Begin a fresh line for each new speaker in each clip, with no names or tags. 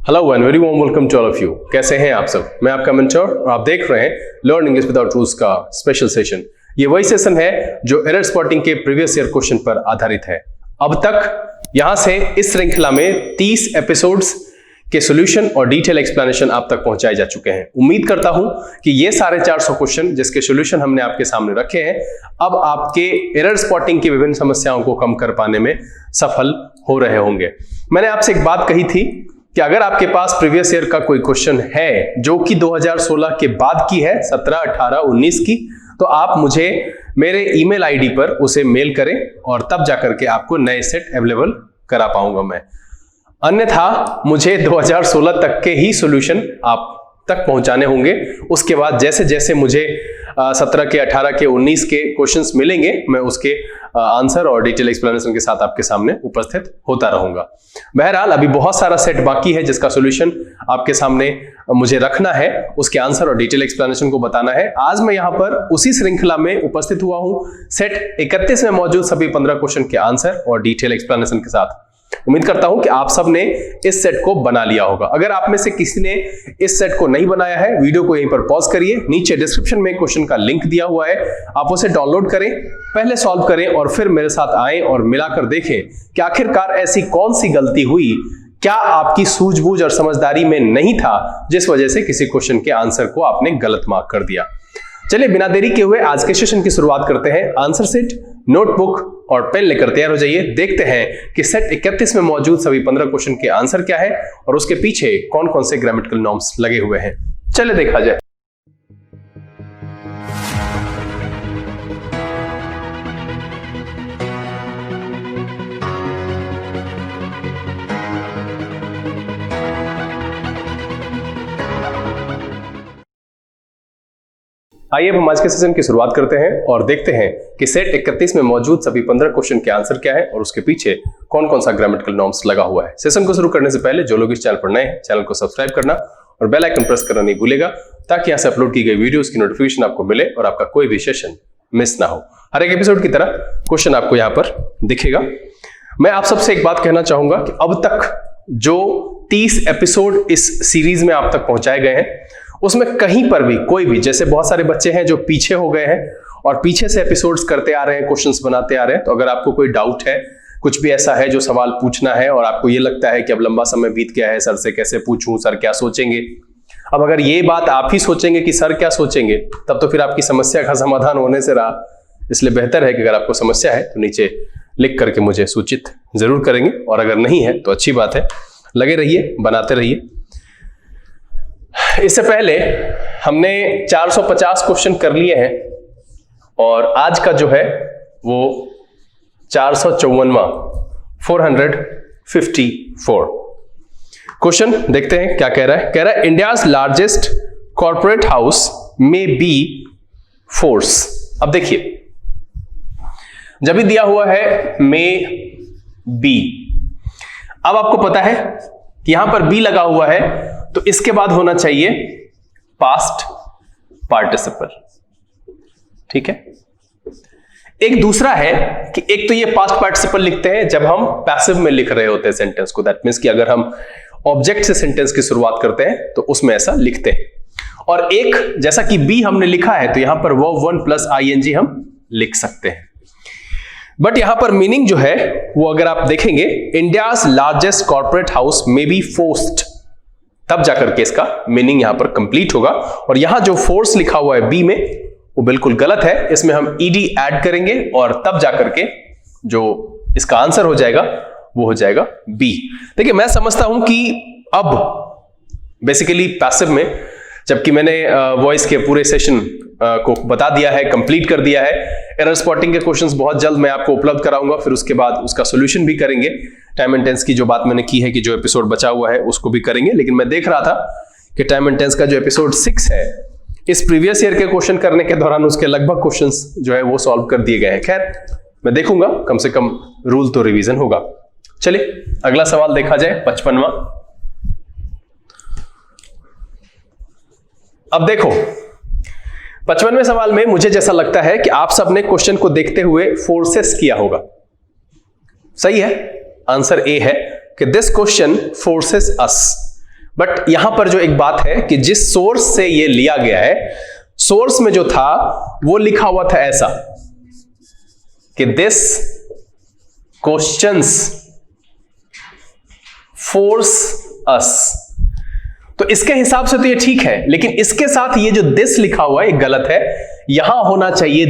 Hello and very warm welcome to all of you. कैसे हैं आप सब? मैं आपका मेंटर और आप देख रहे हैं लर्न इंग्लिश विदाउट रूल्स का स्पेशल सेशन। ये वही सेशन है जो एरर स्पॉटिंग के प्रीवियस ईयर क्वेश्चन पर आधारित है। अब तक यहां से इस श्रृंखला में 30 एपिसोड्स के सॉल्यूशन और डिटेल एक्सप्लेनेशन आप तक पहुंचाए जा चुके हैं। उम्मीद करता हूं कि ये सारे 400 क्वेश्चन जिसके सॉल्यूशन हमने आपके सामने रखे हैं अब आपके एरर स्पॉटिंग की विभिन्न समस्याओं को कम कर पाने में सफल हो रहे होंगे। मैंने आपसे एक बात कही थी कि अगर आपके पास प्रीवियस ईयर का कोई क्वेश्चन है जो कि 2016 के बाद की है, 17, 18, 19 की, तो आप मुझे मेरे ईमेल आईडी पर उसे मेल करें और तब जाकर के आपको नए सेट अवेलेबल करा पाऊंगा मैं। अन्यथा मुझे 2016 तक के ही सॉल्यूशन आप तक पहुंचाने होंगे। उसके बाद जैसे जैसे मुझे 17 के, 18 के, 19 के क्वेश्चंस मिलेंगे मैं उसके आंसर और डिटेल एक्सप्लेनेशन के साथ आपके सामने उपस्थित होता रहूंगा। बहरहाल अभी बहुत सारा सेट बाकी है जिसका सॉल्यूशन आपके सामने मुझे रखना है, उसके आंसर और डिटेल एक्सप्लेनेशन को बताना है। आज मैं यहां पर उसी श्रृंखला में उपस्थित हुआ हूं, सेट 31 में मौजूद सभी 15 क्वेश्चन के आंसर और डिटेल एक्सप्लेनेशन के साथ। उम्मीद करता हूं कि आप सब ने इस सेट को बना लिया होगा। अगर आप में से किसी ने इस सेट को नहीं बनाया है, वीडियो को यहीं पर पॉज करिए, नीचे डिस्क्रिप्शन में क्वेश्चन का लिंक दिया हुआ है, आप उसे डाउनलोड करें, पहले सॉल्व करें और फिर मेरे साथ आएं और मिलाकर देखें कि आखिरकार ऐसी कौन सी गलती हुई, क्या आपकी सूझबूझ और समझदारी में नहीं था जिस वजह से किसी क्वेश्चन के आंसर को आपने गलत मार्क कर दिया। चलिए बिना देरी के हुए आज के सेशन की शुरुआत करते हैं। आंसर सेट, नोटबुक और पेन लेकर तैयार हो जाइए। देखते हैं कि सेट 31 में मौजूद सभी 15 क्वेश्चन के आंसर क्या है और उसके पीछे कौन कौन से ग्रामेटिकल नॉर्म्स लगे हुए हैं। चलिए देखा जाए। आइए अब हम आज के सेशन की शुरुआत करते हैं और देखते हैं कि सेट 31 में मौजूद सभी 15 क्वेश्चन के आंसर क्या है और उसके पीछे कौन कौन सा ग्रामेटिकल नॉर्म्स लगा हुआ है। सेशन को शुरू करने से पहले जो लोग इस चैनल पर नए हैं, चैनल को सब्सक्राइब करना और बेल आइकन प्रेस करना नहीं भूलेगा ताकि यहां से अपलोड की गई वीडियोस की नोटिफिकेशन आपको मिले और आपका कोई भी सेशन मिस ना हो। हर एक एपिसोड की तरह क्वेश्चन आपको यहां पर दिखेगा। मैं आप सबसे एक बात कहना चाहूंगा कि अब तक जो 30 एपिसोड इस सीरीज में आप तक पहुंचाए गए हैं उसमें कहीं पर भी कोई भी, जैसे बहुत सारे बच्चे हैं जो पीछे हो गए हैं और पीछे से एपिसोड्स करते आ रहे हैं, क्वेश्चंस बनाते आ रहे हैं, तो अगर आपको कोई डाउट है, कुछ भी ऐसा है जो सवाल पूछना है और आपको ये लगता है कि अब लंबा समय बीत गया है, सर से कैसे पूछूं, सर क्या सोचेंगे। अब अगर ये बात आप ही सोचेंगे कि सर क्या सोचेंगे, तब तो फिर आपकी समस्या का समाधान होने से रहा। इसलिए बेहतर है कि अगर आपको समस्या है तो नीचे लिख करके मुझे सूचित जरूर करेंगे और अगर नहीं है तो अच्छी बात है, लगे रहिए, बनाते रहिए। इससे पहले हमने 450 क्वेश्चन कर लिए हैं और आज का जो है वो 454वां 454 क्वेश्चन। देखते हैं क्या कह रहा है। कह रहा है इंडियाज लार्जेस्ट कॉर्पोरेट हाउस में बी फोर्स। अब देखिए, जब भी दिया हुआ है मे बी, अब आपको पता है कि यहां पर बी लगा हुआ है तो इसके बाद होना चाहिए पास्ट पार्टिसिपल। ठीक है। एक दूसरा है कि एक तो ये पास्ट पार्टिसिपल लिखते हैं जब हम पैसिव में लिख रहे होते हैं सेंटेंस को, दैट मींस कि अगर हम ऑब्जेक्ट से सेंटेंस की शुरुआत करते हैं तो उसमें ऐसा लिखते हैं। और एक जैसा कि बी हमने लिखा है तो यहां पर वर्ब 1 प्लस आईएनजी हम लिख सकते हैं। बट यहां पर मीनिंग जो है वो अगर आप देखेंगे, इंडियाज लार्जेस्ट कॉर्पोरेट हाउस में बी फोर्स्ड, तब जाकर के इसका मीनिंग यहां पर कंप्लीट होगा। और यहां जो फोर्स लिखा हुआ है बी में वो बिल्कुल गलत है, इसमें हम ईडी ऐड करेंगे और तब जाकर के जो इसका आंसर हो जाएगा वो हो जाएगा बी। देखिए, मैं समझता हूं कि अब बेसिकली पैसिव में, जबकि मैंने वॉइस के पूरे सेशन को बता दिया है, कंप्लीट कर दिया है, एरर स्पॉटिंग के क्वेश्चंस बहुत जल्द मैं आपको उपलब्ध कराऊंगा, फिर उसके बाद उसका सॉल्यूशन भी करेंगे। टाइम एंड टेंस की जो बात मैंने की है कि जो एपिसोड बचा हुआ है उसको भी करेंगे, लेकिन मैं देख रहा था कि टाइम एंड टेंस का जो एपिसोड 6 है, इस प्रीवियस ईयर के क्वेश्चन करने के दौरान उसके लगभग क्वेश्चंस जो है वो सॉल्व कर दिए गए हैं। खैर, मैं देखूंगा, कम से कम रूल तो रिवीजन होगा। चलिए अगला सवाल देखा जाए, 55वां। अब देखो, 55वें सवाल में मुझे जैसा लगता है कि आप सबने क्वेश्चन को देखते हुए फोर्सेस किया होगा। सही है, आंसर ए है कि this question forces us, but यहां पर जो एक बात है कि जिस सोर्स से ये लिया गया है, सोर्स में जो था वो लिखा हुआ था ऐसा कि दिस क्वेश्चंस फोर्स अस। तो इसके हिसाब से तो ये ठीक है, लेकिन इसके साथ ये जो दिस लिखा हुआ है ये गलत है। यहां होना चाहिए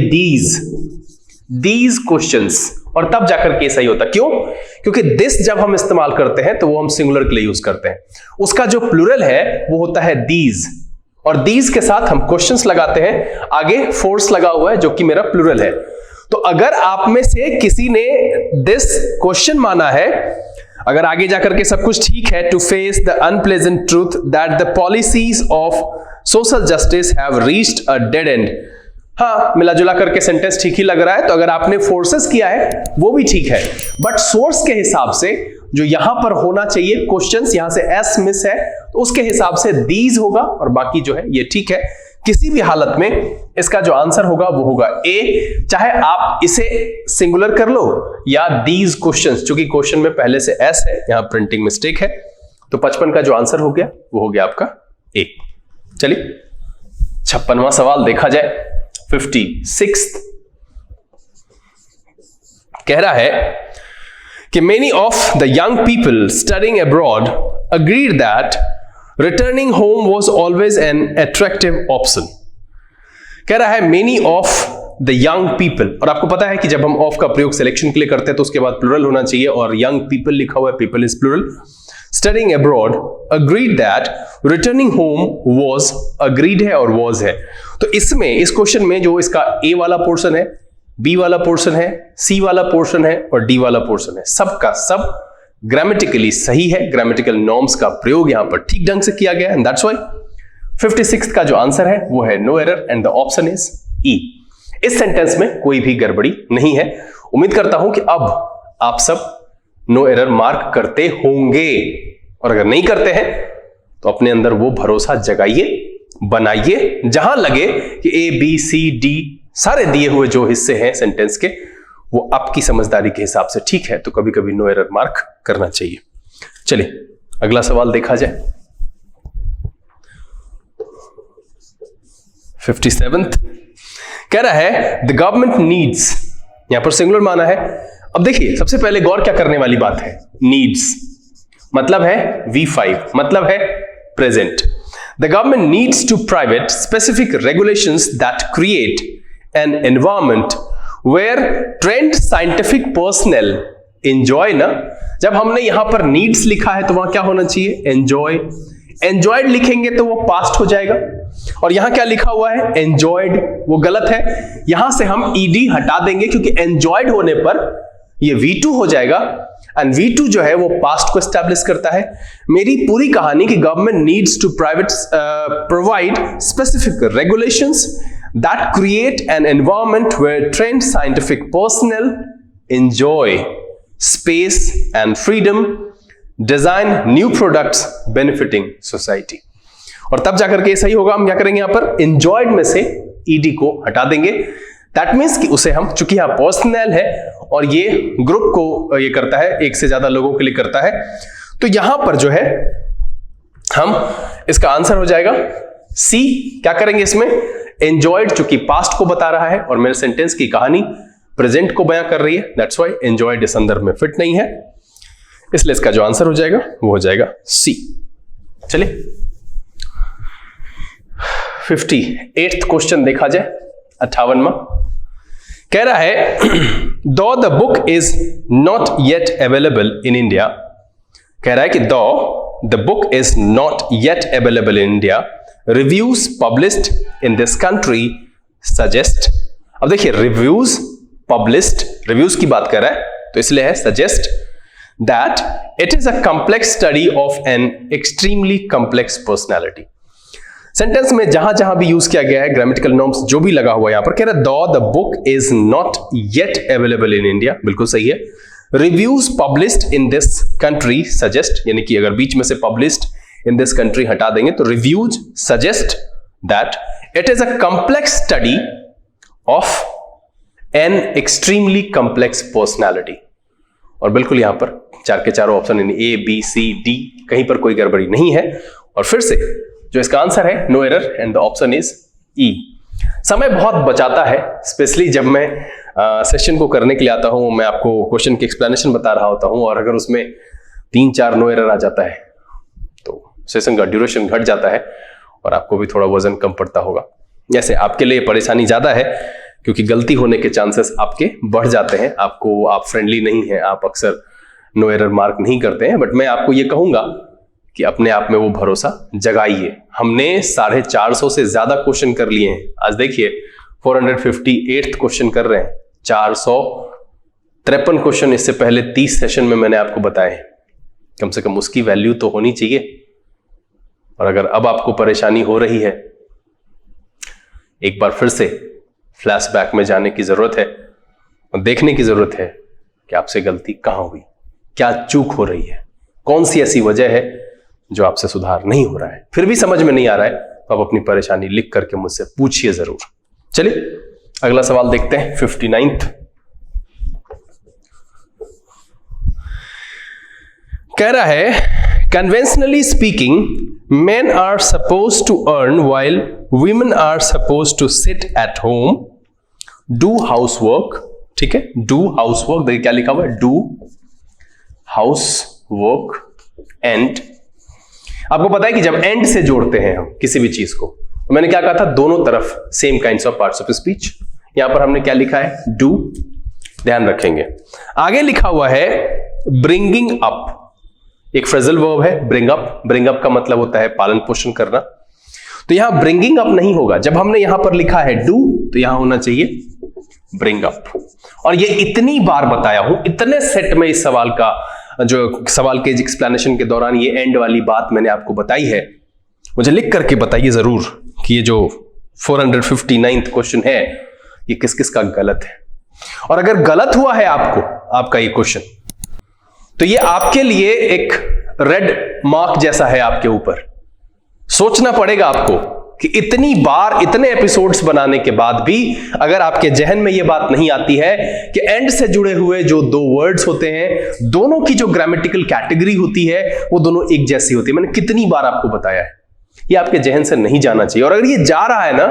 दीज क्वेश्चंस, और तब जाकर के सही होता। क्यों? क्योंकि दिस जब हम इस्तेमाल करते हैं तो वो हम सिंगुलर के लिए यूज करते हैं, उसका जो प्लूरल है वो होता है दीज, और दीज के साथ हम क्वेश्चंस लगाते हैं, आगे फोर्स लगा हुआ है जो कि मेरा प्लूरल है। तो अगर आप में से किसी ने दिस क्वेश्चन माना है, अगर आगे जाकर के सब कुछ ठीक है, to face the unpleasant truth that the policies of social justice have reached a dead end, हाँ मिला जुला करके सेंटेंस ठीक ही लग रहा है। तो अगर आपने फोर्सेस किया है वो भी ठीक है, बट सोर्स के हिसाब से जो यहां पर होना चाहिए क्वेश्चंस, यहां से एस मिस है, तो उसके हिसाब से दीज होगा, और बाकी जो है ये ठीक है। किसी भी हालत में इसका जो आंसर होगा वो होगा ए, चाहे आप इसे सिंगुलर कर लो या दीज क्वेश्चंस, चूंकि क्वेश्चन में पहले से एस है, यहां प्रिंटिंग मिस्टेक है। तो 55 का जो आंसर हो गया वो हो गया आपका ए। चलिए 56वां सवाल देखा जाए। 56th कह रहा है कि many of the young people studying abroad agreed that returning home was always an attractive option। कह रहा है many of the young people, और आपको पता है कि जब हम ऑफ का प्रयोग सिलेक्शन के लिए करते हैं तो उसके बाद प्लूरल होना चाहिए, और young people लिखा हुआ है, people is plural। Studying abroad agreed that returning home was, agreed है और was है। तो इसमें इस क्वेश्चन में जो इसका ए वाला पोर्शन है, बी वाला पोर्शन है, सी वाला पोर्शन है और डी वाला पोर्शन है, सबका सब ग्रामेटिकली सही है। ग्रामेटिकल नॉर्म्स का प्रयोग यहां पर ठीक ढंग से किया गया है, एंड दैट्स व्हाई 56 का जो आंसर है वो है no error and the option is E. इस सेंटेंस में कोई भी गड़बड़ी नहीं है। उम्मीद करता हूं कि अब आप सब नो एरर मार्क करते होंगे, और अगर नहीं करते हैं तो अपने अंदर वो भरोसा जगाइए, बनाइए, जहां लगे कि ए बी सी डी सारे दिए हुए जो हिस्से हैं सेंटेंस के वो आपकी समझदारी के हिसाब से ठीक है, तो कभी कभी नो एरर मार्क करना चाहिए। चलिए अगला सवाल देखा जाए। 57th कह रहा है द गवर्नमेंट नीड्स, यहां पर सिंगुलर माना है। अब देखिए सबसे पहले गौर क्या करने वाली बात है, नीड्स मतलब है V5, मतलब है present. The government needs to private specific regulations that create an environment where trained scientific personnel enjoy ना। जब हमने यहां पर नीड्स लिखा है तो वहां क्या होना चाहिए, एंजॉय। एंजॉयड लिखेंगे तो वो पास्ट हो जाएगा, और यहां क्या लिखा हुआ है, एंजॉयड, वो गलत है। यहां से हम ईडी हटा देंगे क्योंकि एंजॉयड होने पर ये V2 हो जाएगा, एंड V2 जो है वो पास्ट को एस्टैब्लिश करता है। मेरी पूरी कहानी कि government needs to provide specific regulations that create an environment where trained scientific personnel enjoy space and freedom, design new products benefiting society. और तब जाकर के सही होगा। हम क्या करेंगे, यहां पर एंजॉयड में से ईडी को हटा देंगे। दैट मीन्स कि उसे हम, चूंकि यहां पर्सनल है और ये ग्रुप को ये करता है, एक से ज्यादा लोगों के लिए करता है, तो यहां पर जो है हम इसका आंसर हो जाएगा सी। क्या करेंगे इसमें, एंजॉयड चूंकि पास्ट को बता रहा है और मेरे सेंटेंस की कहानी प्रेजेंट को बयां कर रही है, दैट्स व्हाई एंजॉयड इस संदर्भ में फिट नहीं है, इसलिए इसका जो आंसर हो जाएगा वो हो जाएगा सी। चलिए 58th क्वेश्चन देखा जाए, 58वां कह रहा है दो the book is not yet available in India. कह रहा है कि दो the book is not yet available in India, reviews published in this country suggest. अब देखिए रिव्यूज पब्लिश्ड, रिव्यूज की बात कर रहा है तो इसलिए है suggest that it is a complex study of an extremely complex personality. Sentence में जहां जहां भी यूज किया गया है ग्रामेटिकल नॉर्म्स जो भी लगा हुआ है, यहां पर कह रहा है the book is not yet available in India, बिल्कुल सही है। Reviews published in this country suggest, यानी कि अगर बीच में से पब्लिश्ड इन दिस कंट्री हटा देंगे तो reviews suggest that it is a complex study of an extremely complex personality. और बिल्कुल यहां पर चार के चारों ऑप्शन यानी ए बी सी डी कहीं पर कोई गड़बड़ी नहीं है। और फिर से जो इसका आंसर है no error and the option is E. समय बहुत बचाता है, स्पेशली जब मैं सेशन को करने के लिए आता हूं, मैं आपको क्वेश्चन की एक्सप्लेनेशन बता रहा होता हूं और अगर उसमें 3-4 नो एरर आ जाता है तो सेशन का ड्यूरेशन घट जाता है और आपको भी थोड़ा वजन कम पड़ता होगा। जैसे आपके लिए परेशानी ज्यादा है क्योंकि गलती होने के चांसेस आपके बढ़ जाते हैं। आप फ्रेंडली नहीं हैं, आप अक्सर नो एरर मार्क नहीं करते हैं, बट मैं आपको ये कहूंगा कि अपने आप में वो भरोसा जगाइए। हमने 450 से ज्यादा क्वेश्चन कर लिए हैं। आज देखिए 458 क्वेश्चन कर रहे हैं, 453 क्वेश्चन इससे पहले 30 सेशन में मैंने आपको बताए। कम से कम उसकी वैल्यू तो होनी चाहिए। और अगर अब आपको परेशानी हो रही है, एक बार फिर से फ्लैशबैक में जाने की जरूरत है और देखने की जरूरत है कि आपसे गलती कहां हुई, क्या चूक हो रही है, कौन सी ऐसी वजह है जो आपसे सुधार नहीं हो रहा है। फिर भी समझ में नहीं आ रहा है तो आप अपनी परेशानी लिख करके मुझसे पूछिए जरूर। चलिए अगला सवाल देखते हैं, 59th। कह रहा है conventionally speaking men are supposed to earn while women are supposed to sit at home, do housework। ठीक है, do housework, देखिए क्या लिखा हुआ है, do housework and आपको पता है कि जब एंड से जोड़ते हैं हम किसी भी चीज को, तो मैंने क्या कहा था, दोनों तरफ same kinds of parts of speech. यहां पर हमने क्या लिखा है, डू, ध्यान रखेंगे। आगे लिखा हुआ है ब्रिंगिंग अप, एक फ्रेजल वर्ब है ब्रिंग अप। ब्रिंग अप का मतलब होता है पालन पोषण करना। तो यहां ब्रिंगिंग अप नहीं होगा, जब हमने यहां पर लिखा है डू तो यहां होना चाहिए ब्रिंग अप। और ये इतनी बार बताया हूं, इतने सेट में इस सवाल का जो सवाल के एक्सप्लेनेशन के दौरान ये एंड वाली बात मैंने आपको बताई है। मुझे लिख करके बताइए जरूर कि ये जो 459th क्वेश्चन है ये किस किस का गलत है। और अगर गलत हुआ है आपका ये क्वेश्चन, तो ये आपके लिए एक रेड मार्क जैसा है आपके ऊपर। सोचना पड़ेगा आपको कि इतनी बार, इतने एपिसोड्स बनाने के बाद भी अगर आपके जहन में यह बात नहीं आती है कि एंड से जुड़े हुए जो दो वर्ड्स होते हैं, दोनों की जो ग्रामेटिकल कैटेगरी होती है वो दोनों एक जैसी होती है। मैंने कितनी बार आपको बताया है, ये आपके जहन से नहीं जाना चाहिए। और अगर ये जा रहा है ना,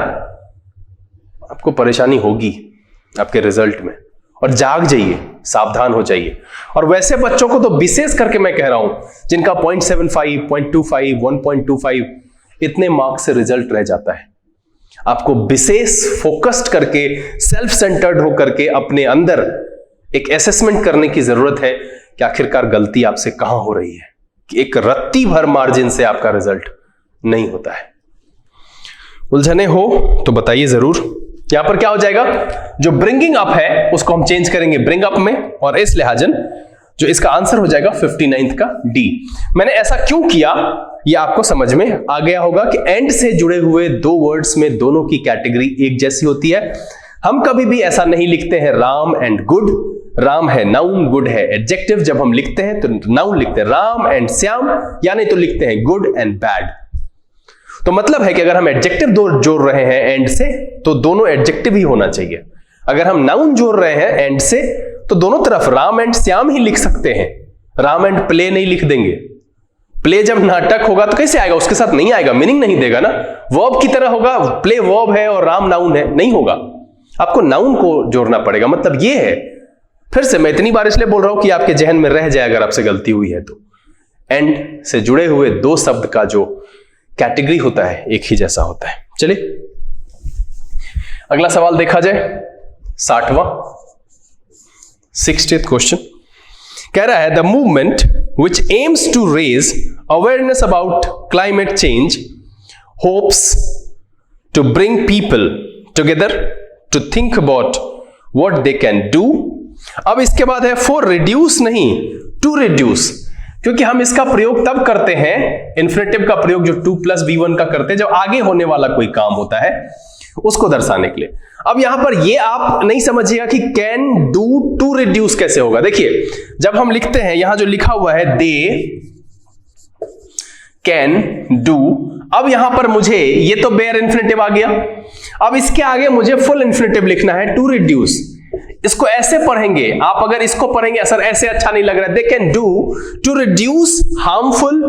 आपको परेशानी होगी आपके रिजल्ट में। और जाग जाइए, सावधान हो जाइए। और वैसे बच्चों को तो विशेष करके मैं कह रहा हूं जिनका 0.75, 0.25, 1.25 इतने मार्क्स से रिजल्ट रह जाता है, आपको विशेष फोकस्ड करके, सेल्फ सेंटर्ड होकर के अपने अंदर एक असेसमेंट करने की जरूरत है कि आखिरकार गलती आपसे कहां हो रही है, कि एक रत्ती भर मार्जिन से आपका रिजल्ट नहीं होता है। उलझने हो तो बताइए जरूर। यहां पर क्या हो जाएगा, जो ब्रिंगिंग अप है उसको हम चेंज करेंगे ब्रिंग अप में, और इस लिहाजन जो इसका आंसर हो जाएगा 59th का डी। मैंने ऐसा क्यों किया ये आपको समझ में आ गया होगा कि एंड से जुड़े हुए दो वर्ड्स में दोनों की कैटेगरी एक जैसी होती है। हम कभी भी ऐसा नहीं लिखते हैं राम एंड गुड। राम है नाउन, गुड है एडजेक्टिव। जब हम लिखते हैं तो नाउन लिखते हैं राम एंड श्याम, यानी तो लिखते हैं गुड एंड बैड। तो मतलब है कि अगर हम एडजेक्टिव जोड़ रहे हैं एंड से तो दोनों एडजेक्टिव ही होना चाहिए। अगर हम नाउन जोड़ रहे हैं एंड से तो दोनों तरफ राम एंड श्याम ही लिख सकते हैं, राम एंड प्ले नहीं लिख देंगे। प्ले जब नाटक होगा तो कैसे आएगा, उसके साथ नहीं आएगा, मीनिंग नहीं देगा ना। वर्ब की तरह होगा, प्ले वर्ब है और राम नाउन है, नहीं होगा। आपको नाउन को जोड़ना पड़ेगा। मतलब ये है, फिर से मैं इतनी बार इसलिए बोल रहा हूं कि आपके जहन में रह जाए अगर आपसे गलती हुई है तो। एंड से जुड़े हुए दो शब्द का जो कैटेगरी होता है एक ही जैसा होता है। चलिए अगला सवाल देखा जाए, 60th क्वेश्चन। कह रहा है the movement which aims to raise awareness about climate change hopes to bring people together to think about what they can do। अब इसके बाद है for reduce नहीं to reduce, क्योंकि हम इसका प्रयोग तब करते हैं, इन्फिनेटिव का प्रयोग जो 2+V1 का करते हैं जब आगे होने वाला कोई काम होता है उसको दर्शाने के लिए। अब यहां पर ये आप नहीं समझिएगा कि कैन डू टू रिड्यूस कैसे होगा। देखिए जब हम लिखते हैं, यहां जो लिखा हुआ है दे कैन डू, अब यहां पर मुझे ये तो बेयर इन्फिनेटिव आ गया। अब इसके आगे मुझे फुल इन्फिनेटिव लिखना है टू रिड्यूस। इसको ऐसे पढ़ेंगे आप, अगर इसको पढ़ेंगे सर ऐसे अच्छा नहीं लग रहा है, they can do to reduce harmful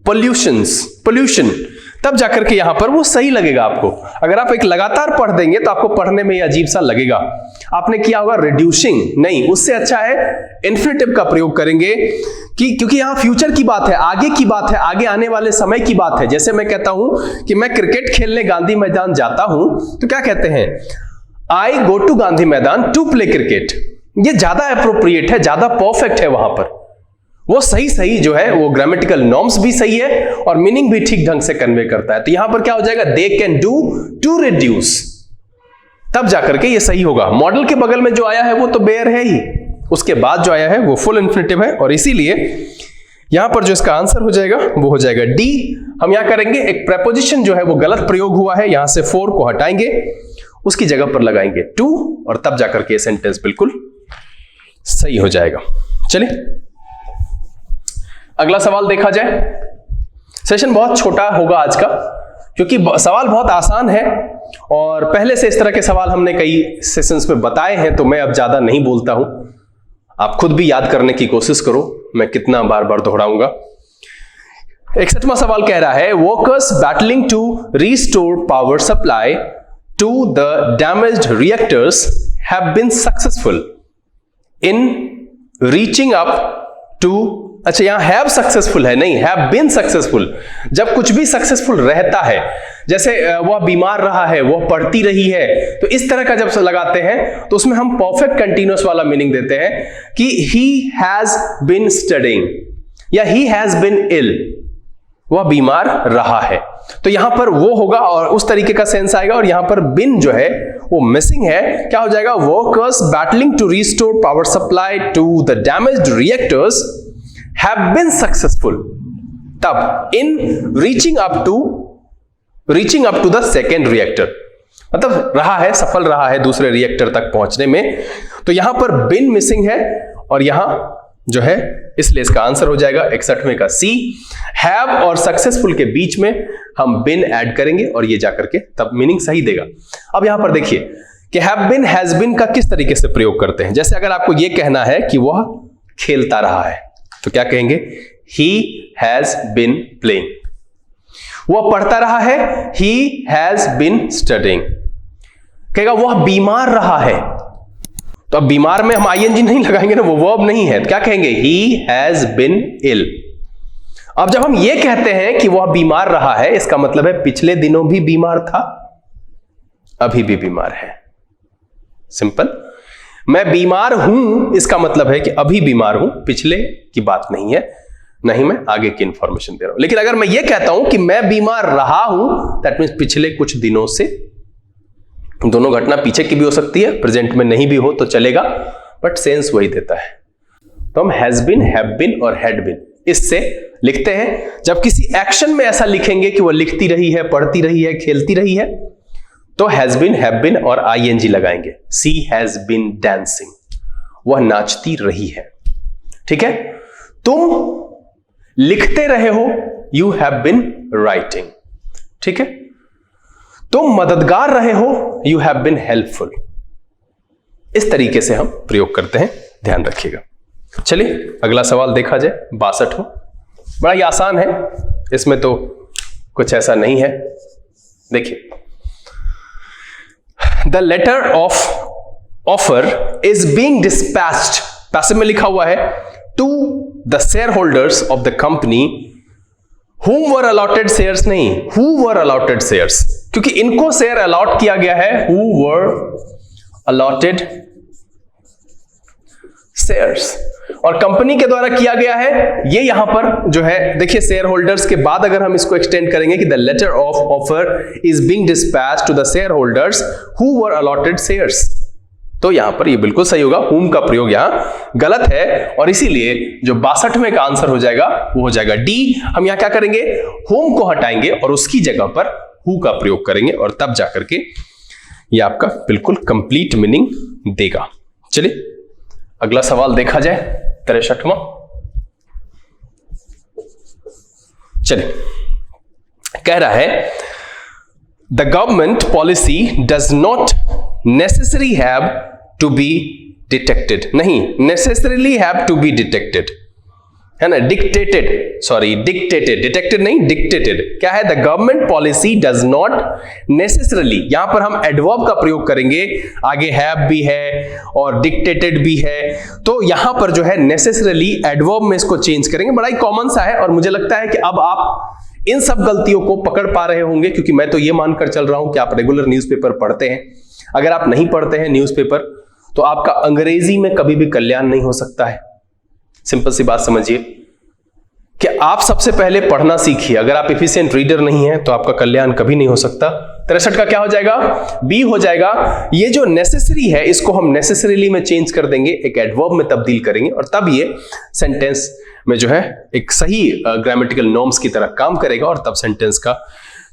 pollution, तब जाकर के यहां पर वो सही लगेगा आपको। अगर आप एक लगातार पढ़ देंगे तो आपको पढ़ने में अजीब सा लगेगा। आपने किया होगा रिड्यूसिंग, नहीं, उससे अच्छा है इन्फिनिटिव का प्रयोग करेंगे क्योंकि यहां फ्यूचर की बात है, आगे की बात है, आगे आने वाले समय की बात है। जैसे मैं कहता हूं कि मैं क्रिकेट खेलने गांधी मैदान जाता हूं, तो क्या कहते हैं, आई गो टू गांधी मैदान टू प्ले क्रिकेट। ये ज्यादा अप्रोप्रिएट है, ज्यादा परफेक्ट है, वहां पर वो सही जो है वो ग्रामेटिकल नॉर्म्स भी सही है और मीनिंग भी ठीक ढंग से कन्वे करता है। तो यहां पर क्या हो जाएगा, they can do to reduce, तब जाकर के ये सही होगा। मॉडल के बगल में जो आया है वो तो बेयर है ही, उसके बाद जो आया है वो फुल इन्फिनिटिव है, और इसीलिए यहां पर जो इसका आंसर हो जाएगा वो हो जाएगा डी। हम यहां करेंगे एक प्रेपोजिशन जो है वो गलत प्रयोग हुआ है, यहां से फोर को हटाएंगे, उसकी जगह पर लगाएंगे टू, और तब जाकर के सेंटेंस बिल्कुल सही हो जाएगा। चलिए अगला सवाल देखा जाए। सेशन बहुत छोटा होगा आज का, क्योंकि सवाल बहुत आसान है और पहले से इस तरह के सवाल हमने कई सेशंस में बताए हैं, तो मैं अब ज्यादा नहीं बोलता हूं। आप खुद भी याद करने की कोशिश करो, मैं कितना बार बार दोहराऊंगा। 61वां सवाल कह रहा है, workers battling to restore power supply to the damaged reactors have been successful in reaching up to, अच्छा यहां हैव सक्सेसफुल है, नहीं, हैव बीन सक्सेसफुल। जब कुछ भी सक्सेसफुल रहता है, जैसे वह बीमार रहा है, वह पढ़ती रही है, तो इस तरह का जब लगाते हैं तो उसमें हम परफेक्ट कंटीन्यूअस वाला मीनिंग देते हैं कि ही हैज बीन स्टडिंग या ही हैज बीन इल, वह बीमार रहा है। तो यहां पर वो होगा और उस तरीके का सेंस आएगा, और यहां पर बिन जो है वो मिसिंग है। क्या हो जाएगा, workers battling to restore power supply to the damaged reactors have been successful, तब in reaching up to the second reactor, मतलब रहा है, सफल रहा है दूसरे रिएक्टर तक पहुंचने में। तो यहां पर been मिसिंग है और यहां जो है, इसलिए इसका आंसर हो जाएगा 61वें का सी। have और सक्सेसफुल के बीच में हम been ऐड करेंगे और ये जाकर के तब मीनिंग सही देगा। अब यहां पर देखिए कि have been, has been का किस तरीके से प्रयोग करते हैं। जैसे अगर आपको यह कहना है कि वह खेलता रहा है, तो क्या कहेंगे, he has been playing। वह पढ़ता रहा है, he has been studying। कहेगा वह बीमार रहा है, तो अब बीमार में हम ing नहीं लगाएंगे ना, वो verb नहीं है, तो क्या कहेंगे, he has been ill। अब जब हम ये कहते हैं कि वह बीमार रहा है, इसका मतलब है पिछले दिनों भी बीमार था, अभी भी बीमार है। सिंपल। मैं बीमार हूं, इसका मतलब है कि अभी बीमार हूं, पिछले की बात नहीं है, नहीं मैं आगे की इंफॉर्मेशन दे रहा हूं। लेकिन अगर मैं ये कहता हूं कि मैं बीमार रहा हूं, दैट मीन्स पिछले कुछ दिनों से। दोनों घटना पीछे की भी हो सकती है, प्रेजेंट में नहीं भी हो तो चलेगा, बट सेंस वही देता है। तो हम हैज बीन, हैव बीन और हैड बीन इससे लिखते हैं। जब किसी एक्शन में ऐसा लिखेंगे कि वह लिखती रही है, पढ़ती रही है, खेलती रही है, तो हैज बीन, हैव बीन और ing लगाएंगे। सी हैज बीन डांसिंग, वह नाचती रही है। ठीक है, तुम लिखते रहे हो, यू हैव बीन राइटिंग। ठीक है, तुम मददगार रहे हो, यू हैव बीन हेल्पफुल। इस तरीके से हम प्रयोग करते हैं, ध्यान रखिएगा। चलिए अगला सवाल देखा जाए, 62वां। बड़ा ही आसान है, इसमें तो कुछ ऐसा नहीं है। देखिए, The letter of offer is being dispatched, passive में लिखा हुआ है, to the shareholders of the company whom were allotted shares, नहीं, who were allotted shares, क्योंकि इनको शेयर अलॉट किया गया है, who were allotted shares, और कंपनी के द्वारा किया गया है। ये यहां पर जो है देखिए, शेयर होल्डर्स के बाद अगर हम इसको एक्सटेंड करेंगे कि the letter of offer is being dispatched to the shareholders who were allotted shares, तो यहां पर ये बिल्कुल सही होगा। हुम का प्रयोग यहां गलत है, और इसीलिए जो 62वें का आंसर हो जाएगा वो हो जाएगा डी। हम यहां क्या करेंगे, हुम को हटाएंगे और उसकी जगह पर हु का प्रयोग करेंगे, और तब जाकर के ये आपका बिल्कुल कंप्लीट मीनिंग देगा। चलिए अगला सवाल देखा जाए, 63वां। चलिए, कह रहा है the government policy does not necessary have to be detected, नहीं, necessarily have to be detected है ना, डिक्टेटेड, डिटेक्टेड नहीं, डिक्टेटेड क्या है, the government policy does not necessarily, यहां पर हम एडवर्ब का प्रयोग करेंगे, आगे हैव भी है और डिक्टेटेड भी है, तो यहां पर जो है नेसेसरली एडवर्ब में इसको चेंज करेंगे। बड़ा ही कॉमन सा है और मुझे लगता है कि अब आप इन सब गलतियों को पकड़ पा रहे होंगे, क्योंकि मैं तो ये मानकर चल रहा हूं कि आप रेगुलर न्यूज़पेपर पढ़ते हैं। अगर आप नहीं पढ़ते हैं न्यूज़पेपर तो आपका अंग्रेजी में कभी भी कल्याण नहीं हो सकता है। सिंपल सी बात समझिए कि आप सबसे पहले पढ़ना सीखिए। अगर आप एफिशिएंट रीडर नहीं हैं तो आपका कल्याण कभी नहीं हो सकता। 63 का क्या हो जाएगा, बी हो जाएगा। ये जो नेसेसरी है इसको हम नेसेसरीली में चेंज कर देंगे, एक एडवर्ब में तब्दील करेंगे और तब ये सेंटेंस में जो है एक सही ग्रामेटिकल नॉर्म्स की तरह काम करेगा और तब सेंटेंस का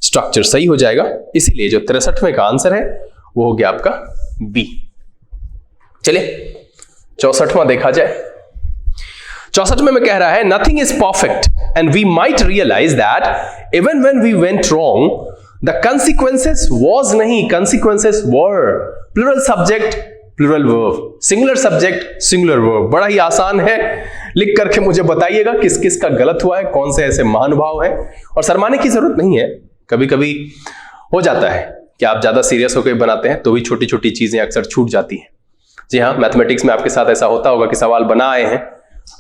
स्ट्रक्चर सही हो जाएगा। इसीलिए जो 63वें का आंसर है वो हो गया आपका बी। चलिए 64वां देखा जाए। 64 में कह रहा है nothing is perfect and we might realise that even when we went wrong the consequences was नहीं, consequences were. Plural subject plural verb, singular subject singular verb. बड़ा ही आसान है, लिख करके मुझे बताइएगा किस किस का गलत हुआ है, कौन से ऐसे महानुभाव हैं। और शर्माने की जरूरत नहीं है, कभी कभी हो जाता है कि आप ज्यादा सीरियस होकर बनाते हैं तो भी छोटी छोटी चीजें अक्सर छूट जाती हैं। जी हाँ, मैथमेटिक्स में आपके साथ ऐसा होता होगा कि सवाल बना आए हैं,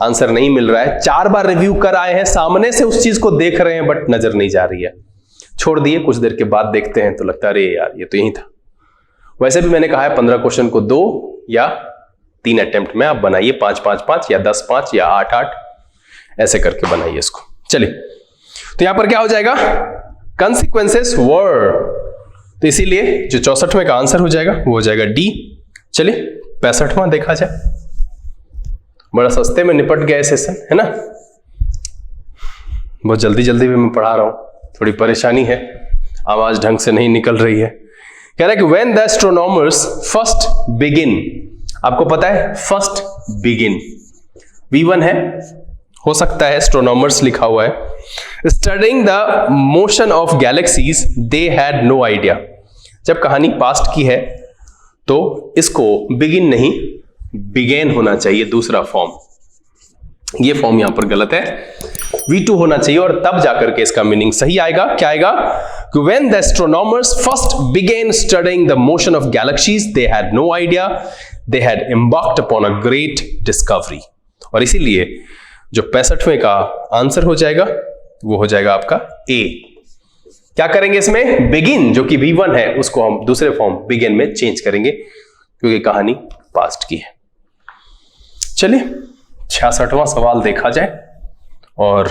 आंसर नहीं मिल रहा है, 4 बार रिव्यू कर आए हैं, सामने से उस चीज को देख रहे हैं बट नजर नहीं जा रही है, छोड़ दिए, कुछ देर के बाद देखते हैं तो लगता है अरे यार ये तो यही था। वैसे भी मैंने कहा है 15 क्वेश्चन को 2 या 3 अटेम्प्ट में आप बनाइए, 5-5-5 या 10-5 या 8-8 ऐसे करके बनाइए इसको। चलिए तो यहां पर क्या हो जाएगा, कंसिक्वेंसेस वर, तो इसीलिए जो 64वें का आंसर हो जाएगा वो हो जाएगा डी। चलिए 65वां देखा जाए। बड़ा सस्ते में निपट गया सेशन, है ना, बहुत जल्दी जल्दी भी मैं पढ़ा रहा हूं, थोड़ी परेशानी है, आवाज ढंग से नहीं निकल रही है। कह रहा है कि when the astronomers first begin, आपको पता है फर्स्ट बिगिन V1 है, हो सकता है एस्ट्रोनॉमर्स लिखा हुआ है, studying the motion of galaxies they had no idea. जब कहानी पास्ट की है तो इसको बिगिन नहीं बिगेन होना चाहिए, दूसरा फॉर्म, ये फॉर्म यहां पर गलत है, V2 होना चाहिए और तब जाकर के इसका मीनिंग सही आएगा। क्या आएगा कि when the astronomers first began studying the motion of galaxies they had no idea they had embarked upon a great discovery। और इसीलिए जो 65वें का आंसर हो जाएगा वो हो जाएगा आपका A। क्या करेंगे इसमें, बिगिन जो कि V1 है उसको हम दूसरे फॉर्म बिगिन में चेंज करेंगे क्योंकि कहानी पास्ट की है। चलिए 66वां सवाल देखा जाए और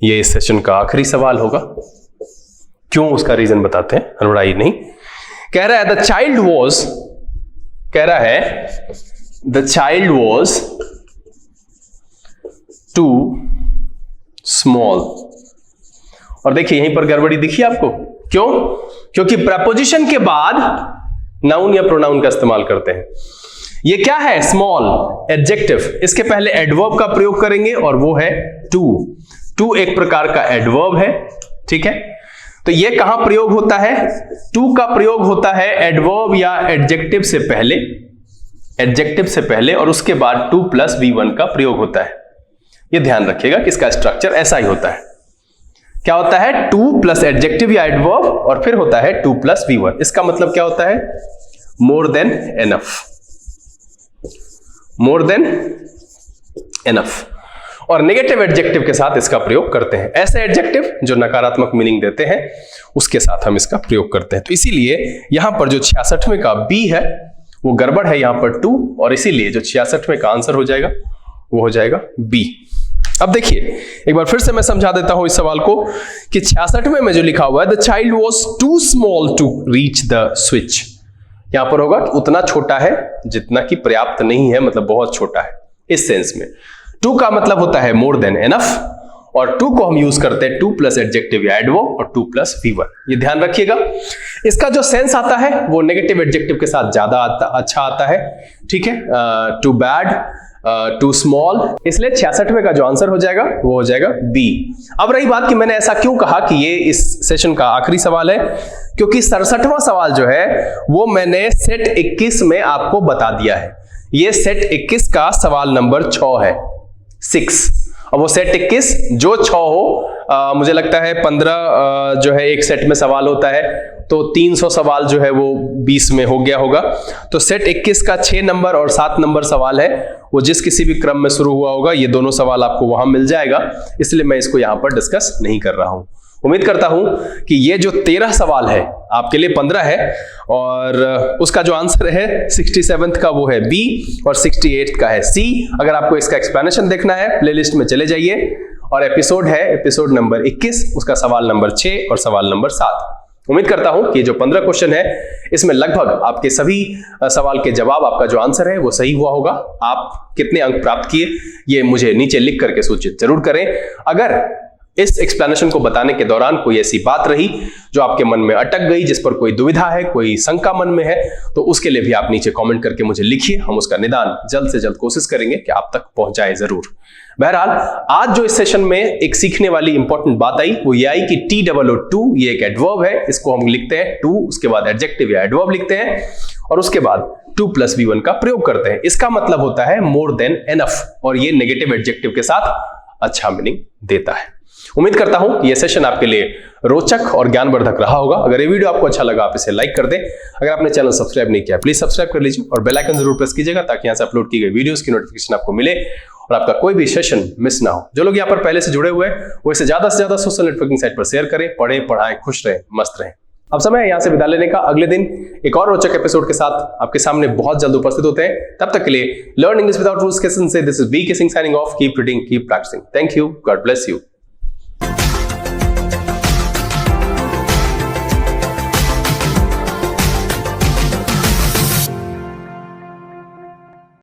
ये इस सेशन का आखिरी सवाल होगा। क्यों, उसका रीजन बताते हैं, हड़बड़ाई नहीं। कह रहा है the child was too small. और देखिए यहीं पर गड़बड़ी दिखी आपको, क्यों, क्योंकि प्रपोजिशन के बाद नाउन या प्रोनाउन का इस्तेमाल करते हैं। ये क्या है, स्मॉल एडजेक्टिव, इसके पहले एडवर्ब का प्रयोग करेंगे और वो है टू एक प्रकार का एडवर्ब है, ठीक है। तो ये कहां प्रयोग होता है, टू का प्रयोग होता है एडवर्ब या एडजेक्टिव से पहले और उसके बाद 2 + V1 का प्रयोग होता है। ये ध्यान रखिएगा कि इसका स्ट्रक्चर ऐसा ही होता है। क्या होता है, 2 + एडजेक्टिव या एडवर्ब और फिर होता है 2 + V1। इसका मतलब क्या होता है, मोर देन एनफ। और नेगेटिव एडजेक्टिव के साथ इसका प्रयोग करते हैं। ऐसे एडजेक्टिव जो नकारात्मक मीनिंग देते हैं उसके साथ हम इसका प्रयोग करते हैं। तो इसीलिए यहां पर जो 66वें का बी है वो गड़बड़ है, यहां पर 2, और इसीलिए जो 66वें का आंसर हो जाएगा वो हो जाएगा बी। अब देखिए एक बार फिर से मैं समझा देता हूं इस सवाल को कि 66वें में जो लिखा हुआ है the child was too small to reach the switch, यहां पर होगा उतना छोटा है जितना कि पर्याप्त नहीं है, मतलब बहुत छोटा है इस सेंस में। 2 का मतलब होता है मोर देन एनफ और 2 को हम यूज करते हैं 2 + एडजेक्टिव या एडवर्ब और 2 + V1। ये ध्यान रखिएगा। इसका जो सेंस आता है वो नेगेटिव एडजेक्टिव के साथ ज्यादा अच्छा आता है, ठीक है, टू बैड, टू स्मॉल, इसलिए 66वें का जो आंसर हो जाएगा वो हो जाएगा बी। अब रही बात कि मैंने ऐसा क्यों कहा कि ये इस सेशन का आखिरी सवाल है, क्योंकि 67वां सवाल जो है वो मैंने सेट 21 में आपको बता दिया है। ये सेट 21 का सवाल नंबर 6 है। 6 और वो सेट 21 जो 6 हो, मुझे लगता है 15 जो है एक सेट में सवाल होता है, तो 300 सवाल जो है वो 20 में हो गया होगा। तो सेट 21 का 6 नंबर और 7 नंबर सवाल है, वो जिस किसी भी क्रम में शुरू हुआ होगा, ये दोनों सवाल आपको वहां मिल जाएगा, इसलिए मैं इसको यहां पर डिस्कस नहीं कर रहा हूं। उम्मीद करता हूं कि ये जो 13 सवाल है आपके लिए 15 है, और उसका जो आंसर है 67th का वो है बी और 68th का है सी। अगर आपको इसका एक्सप्लेनेशन देखना है, प्लेलिस्ट में चले जाइए, और एपिसोड है एपिसोड नंबर 21, उसका सवाल नंबर 6 और सवाल नंबर 7। उम्मीद करता हूं कि जो 15 क्वेश्चन है इसमें लगभग आपके सभी सवाल के जवाब, आपका जो आंसर है वो सही हुआ होगा। आप कितने अंक प्राप्त किए ये मुझे नीचे लिख करके सूचित जरूर करें। अगर इस एक्सप्लेनेशन को बताने के दौरान कोई ऐसी बात रही जो आपके मन में अटक गई, जिस पर कोई दुविधा है, कोई शंका मन में है, तो उसके लिए भी आप नीचे कमेंट करके मुझे लिखिए। हम उसका निदान जल्द से जल्द कोशिश करेंगे कि आप तक पहुंचाए जरूर। बहरहाल आज जो इस सेशन में एक सीखने वाली इंपॉर्टेंट बात आई वो ये आई कि TOO2 ये एक एडवर्ब है, इसको हम लिखते हैं टू, उसके बाद एडजेक्टिव या एडवर्ब लिखते हैं और उसके बाद 2+V1 का प्रयोग करते हैं। इसका मतलब होता है मोर देन एनफ, और ये नेगेटिव एडजेक्टिव के साथ अच्छा मीनिंग देता है। उम्मीद करता हूं कि यह सेशन आपके लिए रोचक और ज्ञानवर्धक रहा होगा। अगर ये वीडियो आपको अच्छा लगा आप इसे लाइक कर दें। अगर आपने चैनल सब्सक्राइब नहीं किया प्लीज सब्सक्राइब कर लीजिए और बेल आइकन जरूर प्रेस कीजिएगा ताकि यहां से अपलोड की गई वीडियोस की नोटिफिकेशन आपको मिले और आपका कोई भी सेशन मिस ना हो। जो लोग यहाँ पर पहले से जुड़े हुए हैं वो इसे ज्यादा से ज्यादा सोशल नेटवर्किंग साइट पर शेयर करें, पढ़ें, पढ़ाएं, खुश रहें, मस्त रहें। अब समय है यहाँ से विदा लेने का। अगले दिन एक और रोचक एपिसोड के साथ आपके सामने बहुत जल्द उपस्थित होते हैं। तब तक के लिए लर्न इंग्लिश विदाउट रूल्स के सेशन से this is B K Singh signing off. Keep reading, keep practising. Thank you, God bless you.